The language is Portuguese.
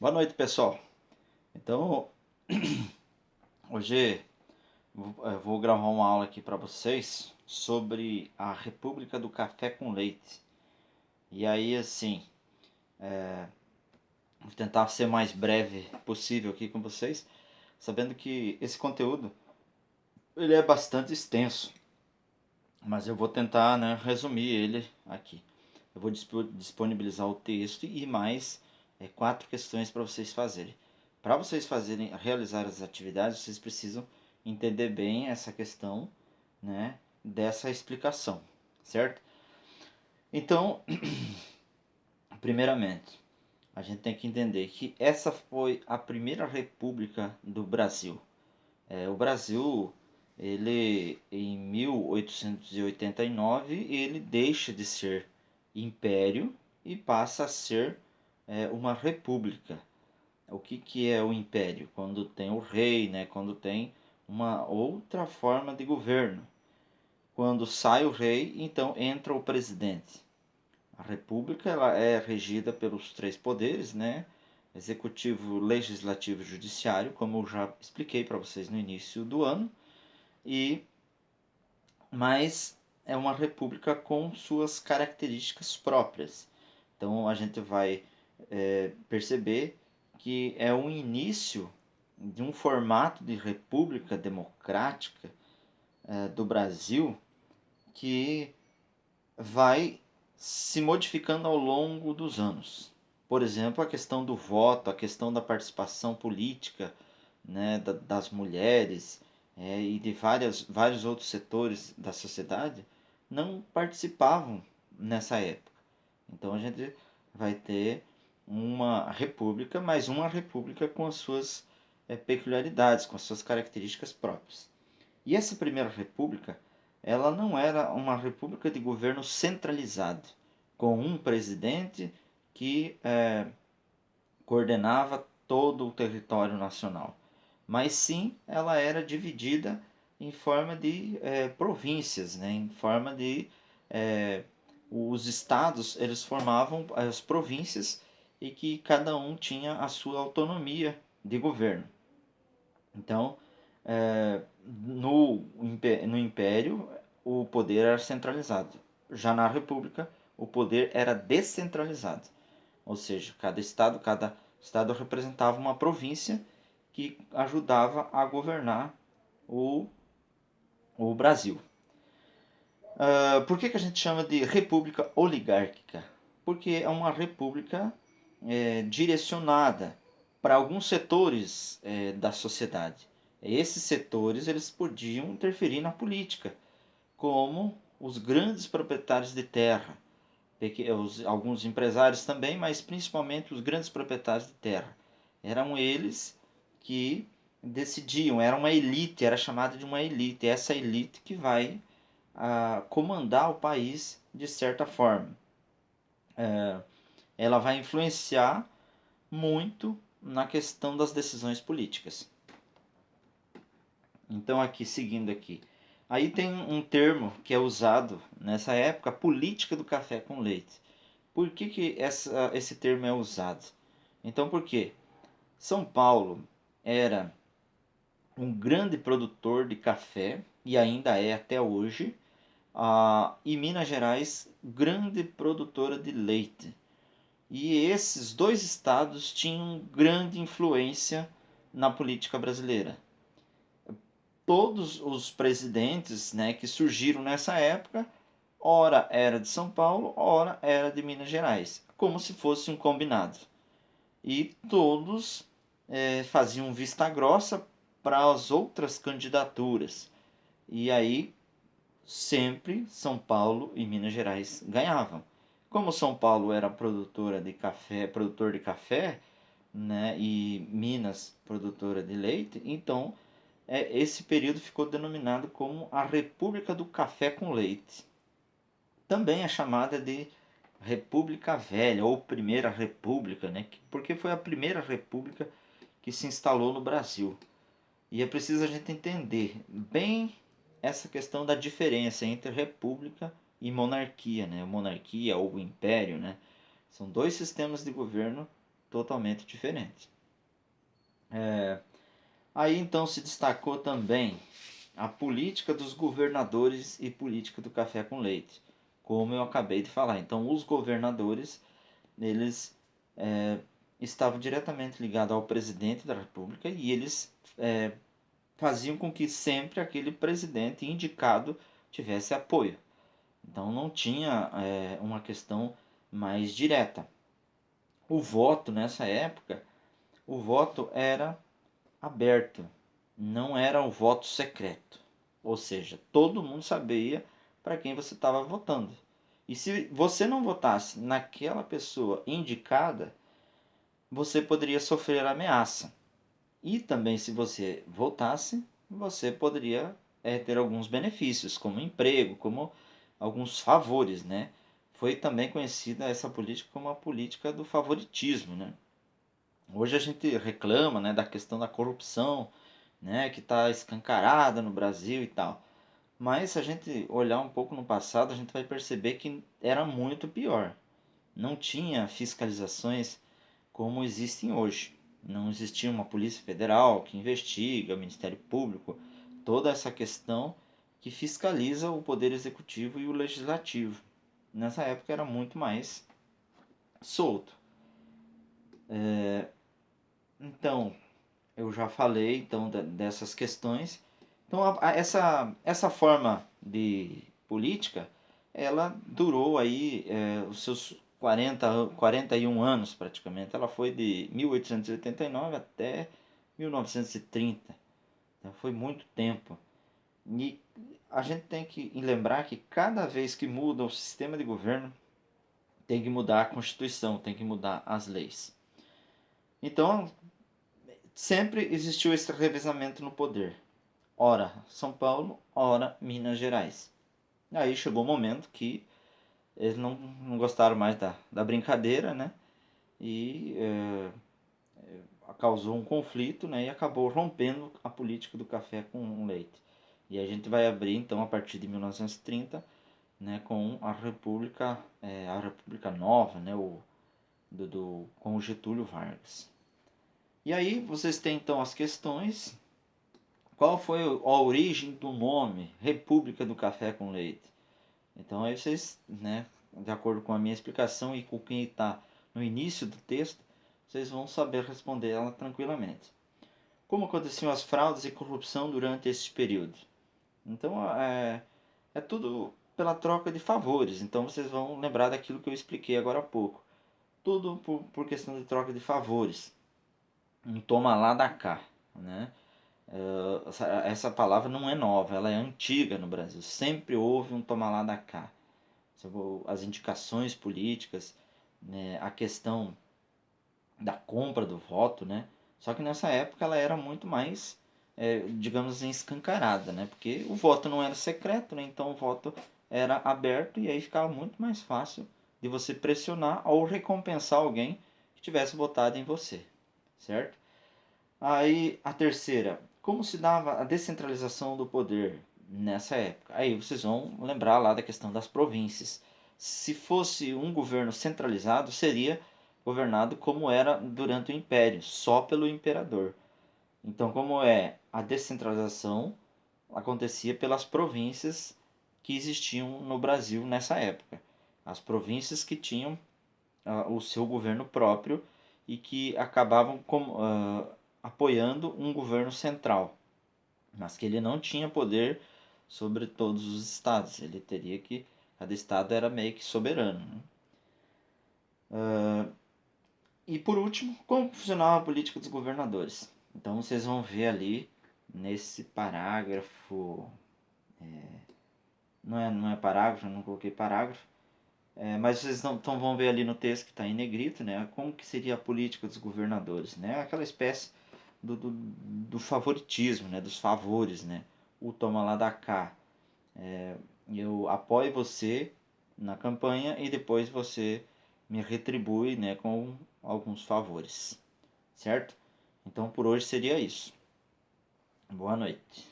Boa noite, pessoal. Então, hoje eu vou gravar uma aula aqui para vocês sobre a República do Café com Leite. E aí, assim, vou tentar ser mais breve possível aqui com vocês, sabendo que esse conteúdo ele é bastante extenso, mas eu vou tentar, né, resumir ele aqui. Eu vou disponibilizar o texto e mais 4 questões para vocês fazerem. Para vocês realizar as atividades, vocês precisam entender bem essa questão, né, dessa explicação, certo? Então, primeiramente, a gente tem que entender que essa foi a primeira república do Brasil. O Brasil, ele em 1889, ele deixa de ser império e passa a ser uma república. O que é o império? Quando tem o rei, né? Quando tem uma outra forma de governo. Quando sai o rei, então entra o presidente. A república ela é regida pelos 3 poderes, né? Executivo, legislativo e judiciário, como eu já expliquei para vocês no início do ano. E mas é uma república com suas características próprias. Então a gente vai perceber que é o início de um formato de república democrática do Brasil que vai se modificando ao longo dos anos. Por exemplo, a questão do voto, a questão da participação política, né, das mulheres e de vários outros setores da sociedade não participavam nessa época. Então a gente vai ter uma república, mas uma república com as suas peculiaridades, com as suas características próprias. E essa primeira república, ela não era uma república de governo centralizado, com um presidente que coordenava todo o território nacional, mas sim ela era dividida em forma de províncias, né? Em forma de os estados eles formavam as províncias e que cada um tinha a sua autonomia de governo. Então, no Império, o poder era centralizado. Já na República, o poder era descentralizado. Ou seja, cada estado representava uma província que ajudava a governar o, o Brasil. Por que a gente chama de república oligárquica? Porque é uma república direcionada para alguns setores da sociedade. Esses setores eles podiam interferir na política, como os grandes proprietários de terra, alguns empresários também, mas principalmente os grandes proprietários de terra. Eram eles que decidiam, era uma elite, era chamada de uma elite. Essa elite que vai comandar o país de certa forma. Ela vai influenciar muito na questão das decisões políticas. Então aqui, seguindo aqui. Aí tem um termo que é usado nessa época, política do café com leite. Por que esse termo é usado? Então, por quê? São Paulo era um grande produtor de café, e ainda é até hoje, e Minas Gerais, grande produtora de leite. E esses 2 estados tinham grande influência na política brasileira. Todos os presidentes, né, que surgiram nessa época, ora era de São Paulo, ora era de Minas Gerais, como se fosse um combinado. E todos faziam vista grossa para as outras candidaturas. E aí sempre São Paulo e Minas Gerais ganhavam. Como São Paulo era produtor de café, né, e Minas produtora de leite, então esse período ficou denominado como a República do Café com Leite. Também é chamada de República Velha ou Primeira República, né, porque foi a primeira república que se instalou no Brasil. E é preciso a gente entender bem essa questão da diferença entre república e monarquia, né? Monarquia ou império, né? São 2 sistemas de governo totalmente diferente. Aí então se destacou também a política dos governadores e política do café com leite, como eu acabei de falar. Então os governadores, eles estavam diretamente ligados ao presidente da República e eles faziam com que sempre aquele presidente indicado tivesse apoio. Então não tinha uma questão mais direta. O voto nessa época, o voto era aberto, não era um voto secreto. Ou seja, todo mundo sabia para quem você estava votando. E se você não votasse naquela pessoa indicada, você poderia sofrer ameaça. E também, se você votasse, você poderia ter alguns benefícios, como emprego, como alguns favores, né? Foi também conhecida essa política como a política do favoritismo, né? Hoje a gente reclama, né, da questão da corrupção, né, que está escancarada no Brasil e tal. Mas se a gente olhar um pouco no passado, a gente vai perceber que era muito pior. Não tinha fiscalizações como existem hoje. Não existia uma Polícia Federal que investiga, o Ministério Público, toda essa questão que fiscaliza o Poder Executivo e o Legislativo. Nessa época era muito mais solto. Então, eu já falei então dessas questões. Então, essa forma de política, ela durou aí os seus 41 anos praticamente. Ela foi de 1889 até 1930. Então, foi muito tempo. E a gente tem que lembrar que cada vez que muda o sistema de governo, tem que mudar a Constituição, tem que mudar as leis. Então, sempre existiu esse revezamento no poder. Ora São Paulo, ora Minas Gerais. Aí chegou o momento que eles não gostaram mais da brincadeira, né? E causou um conflito, né? E acabou rompendo a política do café com leite. E a gente vai abrir então a partir de 1930, né? Com a República Nova, né? Com o Getúlio Vargas. E aí vocês têm então as questões. Qual foi a origem do nome República do Café com Leite? Então aí vocês, né, de acordo com a minha explicação e com quem está no início do texto, vocês vão saber responder ela tranquilamente. Como aconteciam as fraudes e corrupção durante esse período? Então é tudo pela troca de favores. Então vocês vão lembrar daquilo que eu expliquei agora há pouco. Tudo por questão de troca de favores. Um toma lá da cá, né? Essa palavra não é nova, ela é antiga no Brasil. Sempre houve um toma lá da cá. As indicações políticas, né, a questão da compra do voto, né? Só que nessa época ela era muito mais, digamos assim, escancarada, né? Porque o voto não era secreto, né? Então o voto era aberto e aí ficava muito mais fácil de você pressionar ou recompensar alguém que tivesse votado em você, certo? Aí a terceira, como se dava a descentralização do poder nessa época? Aí vocês vão lembrar lá da questão das províncias. Se fosse um governo centralizado, seria governado como era durante o Império, só pelo imperador. Então, como é a descentralização, acontecia pelas províncias que existiam no Brasil nessa época. As províncias que tinham o seu governo próprio e que acabavam apoiando um governo central, mas que ele não tinha poder sobre todos os estados. Ele teria que cada estado era meio que soberano, né? E por último, como funcionava a política dos governadores? Então vocês vão ver ali nesse parágrafo, não é parágrafo, eu não coloquei parágrafo, mas vocês então vão ver ali no texto que está em negrito, né, como que seria a política dos governadores, né, aquela espécie do favoritismo, né, dos favores, né, o toma lá da cá, eu apoio você na campanha e depois você me retribui, né, com alguns favores, certo? Então por hoje seria isso. Boa noite.